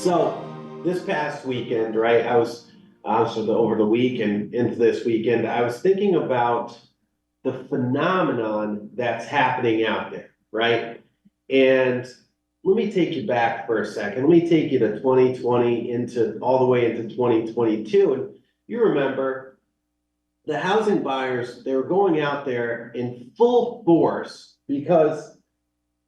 So this past weekend, right, I was over the week and into this weekend, I was thinking about the phenomenon that's happening out there, right? And let me take you back for a second. Let me take you to 2020 into all the way into 2022. And you remember the housing buyers, they were going out there in full force because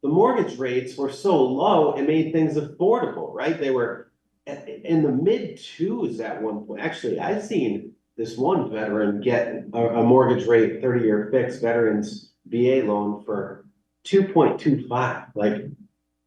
the mortgage rates were so low, it made things affordable, right? They were in the mid twos at one point. Actually, I've seen this one veteran get a mortgage rate, 30-year fixed veterans VA loan for 2.25. Like,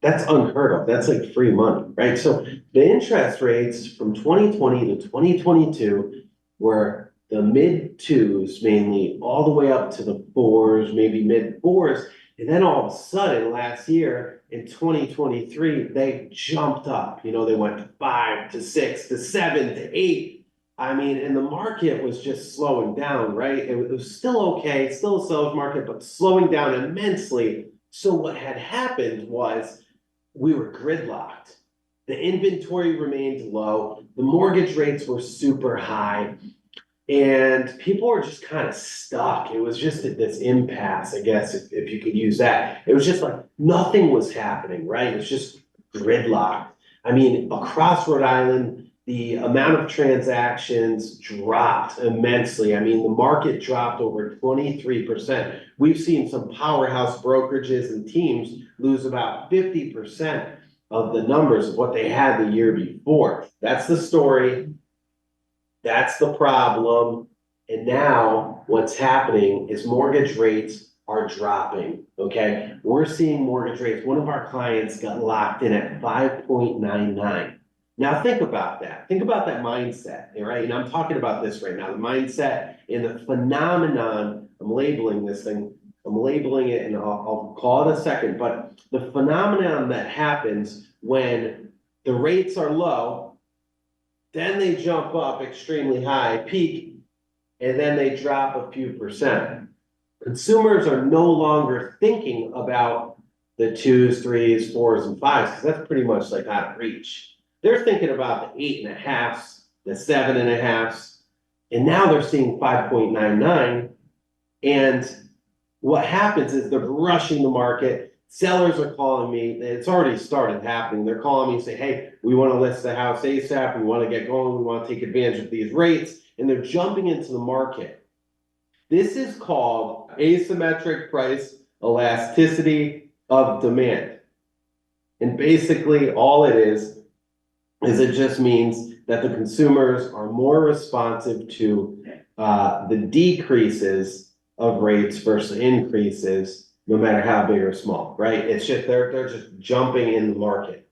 that's unheard of. That's like free money, right? So the interest rates from 2020 to 2022 were the mid twos mainly, all the way up to the fours, maybe mid fours. And then all of a sudden last year in 2023, they jumped up. You know, they went to 5 to 6 to 7 to 8. I mean, and the market was just slowing down, right? It was still okay, still a seller's market, but slowing down immensely. So what had happened was we were gridlocked. The inventory remained low. The mortgage rates were super high. And people were just kind of stuck. It was just at this impasse, I guess, if you could use that. It was just like nothing was happening, right? It was just gridlocked. I mean, across Rhode Island, the amount of transactions dropped immensely. I mean, the market dropped over 23%. We've seen some powerhouse brokerages and teams lose about 50% of the numbers of what they had the year before. That's the story. That's the problem. And now what's happening is mortgage rates are dropping, okay? We're seeing mortgage rates. One of our clients got locked in at 5.99. Now think about that. Think about that mindset, right? And I'm talking about this right now, the mindset and the phenomenon. I'm labeling this thing. I'm labeling it, and I'll call it a second. But the phenomenon that happens when the rates are low, then they jump up extremely high, peak, and then they drop a few percent. Consumers are no longer thinking about the 2s, 3s, 4s, and 5s, because that's pretty much like out of reach. They're thinking about the 8.5s, the 7.5s, and now they're seeing 5.99. And what happens is they're rushing the market. Sellers are calling me. It's already started happening. They're calling me and say, hey, we want to list the house ASAP. We want to get going. We want to take advantage of these rates. And they're jumping into the market. This is called asymmetric price elasticity of demand. And basically all it is it just means that the consumers are more responsive to the decreases of rates versus increases, no matter how big or small, right? It's just they're just jumping in the market.